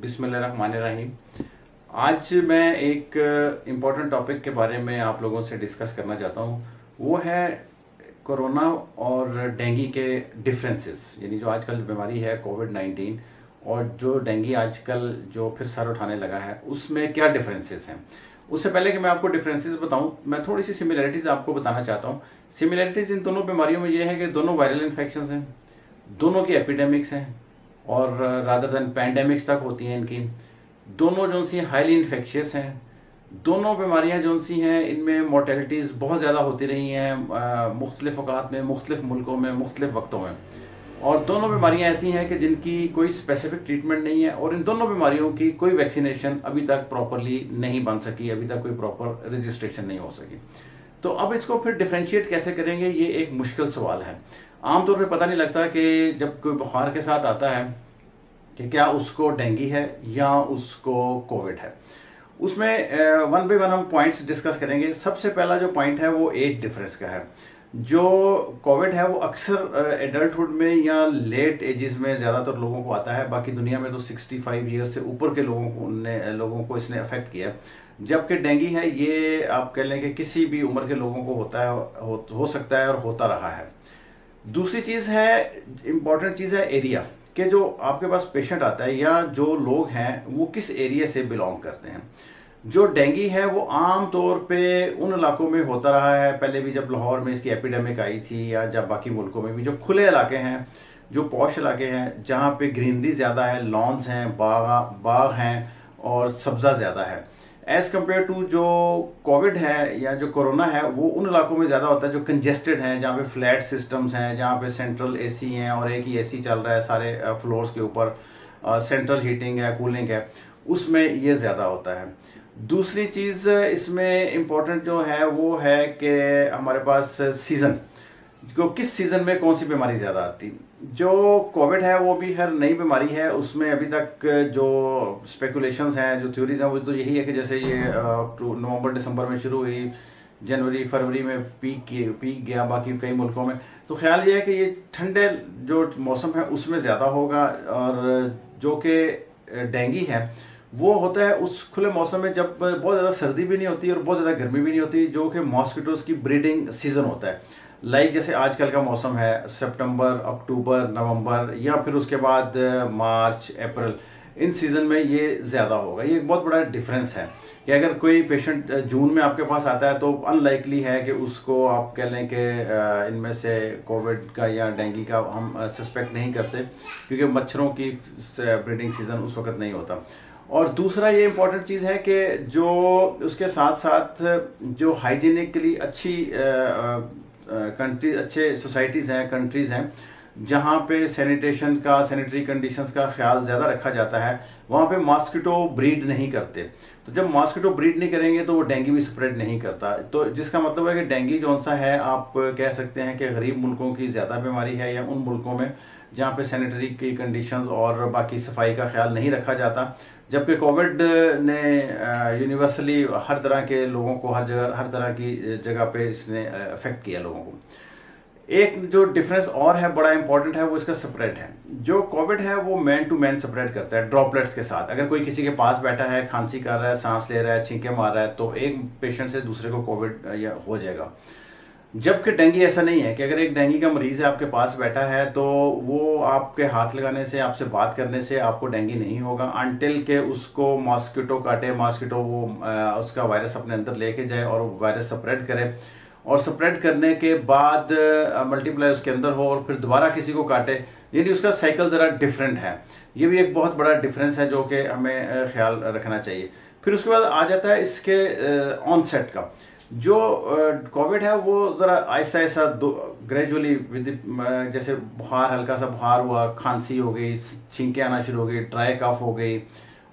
बिस्मिल्लाहिर्रहमानिर्रहीम। आज मैं एक इम्पॉर्टेंट टॉपिक के बारे में आप लोगों से डिस्कस करना चाहता हूँ। वो है कोरोना और डेंगू के डिफरेंसेस, यानी जो आजकल बीमारी है कोविड-19 और जो डेंगू आजकल जो फिर सर उठाने लगा है उसमें क्या डिफरेंसेस हैं। उससे पहले कि मैं आपको डिफरेंसेस बताऊं, मैं थोड़ी सी सिमिलैरिटीज़ आपको बताना चाहता हूं। सिमिलैरिटीज़ इन दोनों बीमारियों में ये है कि दोनों वायरल इन्फेक्शंस हैं, दोनों की एपिडेमिक्स हैं और रादर देन पैंडेमिक्स तक होती हैं इनकी। दोनों जो सी हाईली इन्फेक्शियस हैं। दोनों बीमारियां जो सी हैं इनमें मोर्टेलिटीज़ बहुत ज़्यादा होती रही हैं मुख्तलिफ अवकात में, मुख्तलिफ मुल्कों में, मुख्तलिफ वक्तों में। और दोनों बीमारियां ऐसी हैं कि जिनकी कोई स्पेसिफिक ट्रीटमेंट नहीं है और इन दोनों बीमारियों की कोई वैक्सीनेशन अभी तक प्रॉपरली नहीं बन सकी, अभी तक कोई प्रॉपर रजिस्ट्रेशन नहीं हो सकी। तो अब इसको फिर डिफ्रेंशिएट कैसे करेंगे, ये एक मुश्किल सवाल है। आमतौर पर पता नहीं लगता कि जब कोई बुखार के साथ आता है कि क्या उसको डेंगू है या उसको कोविड है। उसमें वन बाय वन हम पॉइंट्स डिस्कस करेंगे। सबसे पहला जो पॉइंट है वो एज डिफरेंस का है। जो कोविड है वो अक्सर एडल्टहुड में या लेट एजेस में ज़्यादातर लोगों को आता है। बाकी दुनिया में तो 65 ईयर्स से ऊपर के लोगों को इसने अफेक्ट किया। जबकि डेंगू है ये आप कह लें कि किसी भी उम्र के लोगों को होता है, हो सकता है और होता रहा है। दूसरी चीज़ है, इम्पॉर्टेंट चीज़ है एरिया, कि जो आपके पास पेशेंट आता है या जो लोग हैं वो किस एरिया से बिलोंग करते हैं। जो डेंगू है वो आम तौर पे उन इलाकों में होता रहा है, पहले भी जब लाहौर में इसकी एपिडेमिक आई थी या जब बाकी मुल्कों में भी, जो खुले इलाके हैं, जो पॉश इलाके हैं, जहाँ पे ग्रीनरी ज़्यादा है, लॉन्स हैं, बाग हैं और सब्ज़ा ज़्यादा है, एज़ कम्पेयर टू जो कोविड है या जो कोरोना है वो उन इलाकों में ज़्यादा होता है जो कंजेस्टेड हैं, जहाँ पे फ्लैट सिस्टम्स हैं, जहाँ पे सेंट्रल एसी हैं और एक ही एसी चल रहा है सारे फ्लोर्स के ऊपर, सेंट्रल हीटिंग है, कूलिंग है, उसमें ये ज़्यादा होता है। दूसरी चीज़ इसमें इम्पोर्टेंट जो है वो है कि हमारे पास सीज़न, जो किस सीज़न में कौन सी बीमारी ज़्यादा आती। जो कोविड है वो भी हर नई बीमारी है, उसमें अभी तक जो स्पेकुलेशंस हैं, जो थ्योरीज हैं, वो तो यही है कि जैसे ये नवंबर दिसंबर में शुरू हुई, जनवरी फरवरी में पीक गया बाकी कई मुल्कों में। तो ख्याल ये है कि ये ठंडे जो मौसम है उसमें ज़्यादा होगा। और जो कि डेंगू है वो होता है उस खुले मौसम में जब बहुत ज़्यादा सर्दी भी नहीं होती और बहुत ज़्यादा गर्मी भी नहीं होती, जो कि मॉस्किटोज़ की ब्रीडिंग सीज़न होता है। लाइक जैसे आजकल का मौसम है, सितंबर, अक्टूबर, नवंबर या फिर उसके बाद मार्च, अप्रैल, इन सीज़न में ये ज़्यादा होगा। ये एक बहुत बड़ा डिफरेंस है कि अगर कोई पेशेंट जून में आपके पास आता है तो अनलाइकली है कि उसको आप कह लें कि इनमें से कोविड का या डेंगू का हम सस्पेक्ट नहीं करते, क्योंकि मच्छरों की ब्रीडिंग सीज़न उस वक्त नहीं होता। और दूसरा ये इम्पॉर्टेंट चीज़ है कि जो उसके साथ साथ जो हाइजीनिकली अच्छी कंट्री, अच्छे सोसाइटीज़ हैं, कंट्रीज़ हैं जहाँ पे सैनिटरी कंडीशंस का ख्याल ज़्यादा रखा जाता है, वहाँ पे मॉस्किटो ब्रीड नहीं करते। तो जब मॉस्किटो ब्रीड नहीं करेंगे तो वो डेंगू भी स्प्रेड नहीं करता। तो जिसका मतलब है कि डेंगू जो सा है आप कह सकते हैं कि गरीब मुल्कों की ज़्यादा बीमारी है, या उन मुल्कों में जहाँ पे सैनिटरी की कंडीशंस और बाकी सफाई का ख्याल नहीं रखा जाता। जबकि कोविड ने यूनिवर्सली हर तरह के लोगों को हर तरह की जगह पे इसने अफेक्ट किया लोगों को। एक जो डिफरेंस और है बड़ा इंपॉर्टेंट है वो इसका स्प्रेड है। जो कोविड है वो मैन टू मैन स्प्रेड करता है ड्रॉपलेट्स के साथ। अगर कोई किसी के पास बैठा है, खांसी कर रहा है, सांस ले रहा है, छींके मार रहा है, तो एक पेशेंट से दूसरे को कोविड या हो जाएगा। जबकि डेंगू ऐसा नहीं है कि अगर एक डेंगू का मरीज है आपके पास बैठा है तो वो आपके हाथ लगाने से, आपसे बात करने से आपको डेंगू नहीं होगा, अनटिल के उसको मॉस्किटो काटे, मॉस्किटो वो उसका वायरस अपने अंदर लेके जाए और वायरस स्प्रेड करे, और स्प्रेड करने के बाद मल्टीप्लाई उसके अंदर हो और फिर दोबारा किसी को काटे, यानी उसका साइकिल ज़रा डिफरेंट है। ये भी एक बहुत बड़ा डिफरेंस है जो कि हमें ख्याल रखना चाहिए। फिर उसके बाद आ जाता है इसके ऑनसेट का। जो कोविड है वो ज़रा ऐसा ऐसा ग्रेजुअली जैसे बुखार, हल्का सा बुखार हुआ, खांसी हो गई, छींके आना शुरू हो गई, ड्राई कफ हो गई,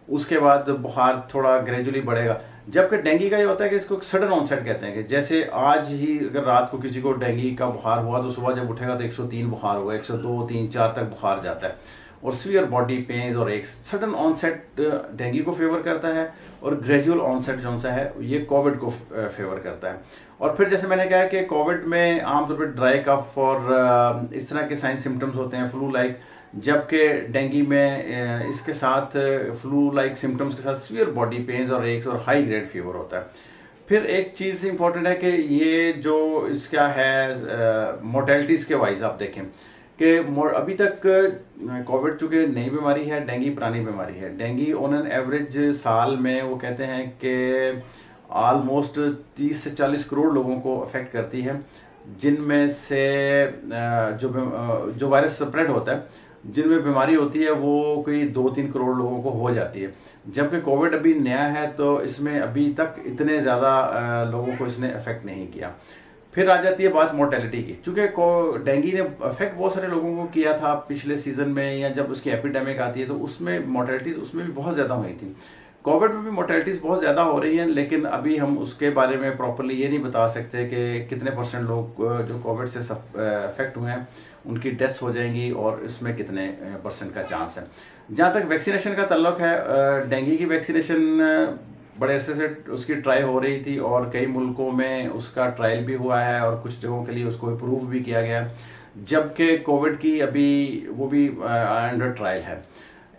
उसके बाद बुखार थोड़ा ग्रेजुअली बढ़ेगा। जबकि डेंगू का ये होता है कि इसको सडन ऑनसेट कहते हैं, कि जैसे आज ही अगर रात को किसी को डेंगू का बुखार हुआ तो सुबह जब उठेगा तो 103 बुखार हुआ, 102, 3, 4 तक बुखार जाता है, और सीवियर बॉडी पेन्स, और एक सडन ऑनसेट डेंगू को फेवर करता है, और ग्रेजुअल ऑनसेट जो सा है ये कोविड को फेवर करता है। और फिर जैसे मैंने कहा कि कोविड में आमतौर पर ड्राई कफ और इस तरह के साइन सिम्टम्स होते हैं, फ्लू लाइक, जबकि डेंगू में इसके साथ फ्लू लाइक सिम्टम्स के साथ सीवियर बॉडी पेन्स और एक्स और हाई ग्रेड फीवर होता है। फिर एक चीज़ इंपॉर्टेंट है कि ये जो इसका है मोर्टेलिटीज़ के वाइज आप देखें कि अभी तक कोविड चूँकि नई बीमारी है, डेंगू पुरानी बीमारी है। डेंगू ऑन एन एवरेज साल में वो कहते हैं कि ऑलमोस्ट 30 से 40 करोड़ लोगों को अफेक्ट करती है, जिनमें से जो वायरस स्प्रेड होता है, जिनमें बीमारी होती है वो कोई 2-3 करोड़ लोगों को हो जाती है। जबकि कोविड अभी नया है तो इसमें अभी तक इतने ज़्यादा लोगों को इसने अफेक्ट नहीं किया। फिर आ जाती है बात मोर्टेलिटी की। चूँकि डेंगू ने अफेक्ट बहुत सारे लोगों को किया था पिछले सीजन में, या जब उसकी एपिडेमिक आती है तो उसमें मोर्टेलिटीज़ उसमें भी बहुत ज़्यादा हुई थी। कोविड में भी मोर्टेलिटीज़ बहुत ज़्यादा हो रही हैं, लेकिन अभी हम उसके बारे में प्रॉपरली ये नहीं बता सकते कि कितने % लोग जो कोविड से अफेक्ट हुए हैं उनकी डेथ्स हो जाएंगी और इसमें कितने % का चांस है। जहाँ तक वैक्सीनेशन का ताल्लुक है, डेंगू की वैक्सीनेशन बड़े अरसे से उसकी ट्राई हो रही थी और कई मुल्कों में उसका ट्रायल भी हुआ है और कुछ जगहों के लिए उसको अप्रूव भी किया गया, जबकि कोविड की अभी वो भी अंडर ट्रायल है।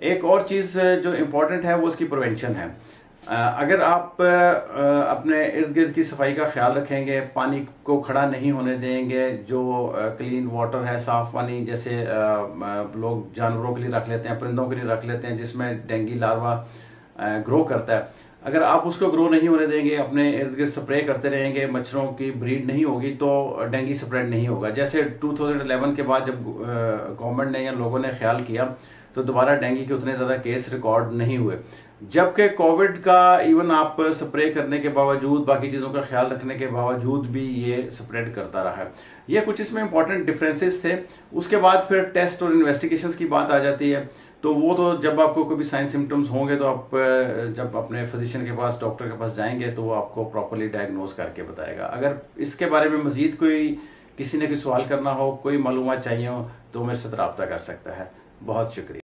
एक और चीज़ जो इम्पोर्टेंट है वो उसकी प्रिवेंशन है। अगर आप अपने इर्द गिर्द की सफाई का ख्याल रखेंगे, पानी को खड़ा नहीं होने देंगे, जो क्लीन वाटर है, साफ़ पानी, जैसे लोग जानवरों के लिए रख लेते हैं, परिंदों के लिए रख लेते हैं, जिसमें डेंगू लार्वा ग्रो करता है, अगर आप उसको ग्रो नहीं होने देंगे, अपने इर्द गिर्द स्प्रे करते रहेंगे, मच्छरों की ब्रीड नहीं होगी तो डेंगू स्प्रेड नहीं होगा। जैसे 2011 के बाद जब गवर्नमेंट ने या लोगों ने ख्याल किया तो दोबारा डेंगू के उतने ज़्यादा केस रिकॉर्ड नहीं हुए, जबकि कोविड का इवन आप स्प्रे करने के बावजूद, बाकी चीज़ों का ख्याल रखने के बावजूद भी ये स्प्रेड करता रहा है। ये कुछ इसमें इंपॉर्टेंट डिफरेंसेस थे। उसके बाद फिर टेस्ट और इन्वेस्टिगेशंस की बात आ जाती है, तो वो तो जब आपको कोई साइन सिम्टम्स होंगे तो आप जब अपने फिजिशियन के पास, डॉक्टर के पास जाएंगे तो वो आपको प्रॉपरली डायग्नोज करके बताएगा। अगर इसके बारे में मज़ीद किसी ने कोई सवाल करना हो, कोई मालूमात चाहिए हो, तो मेरे साथ रब्ता कर सकता है। बहुत शुक्रिया।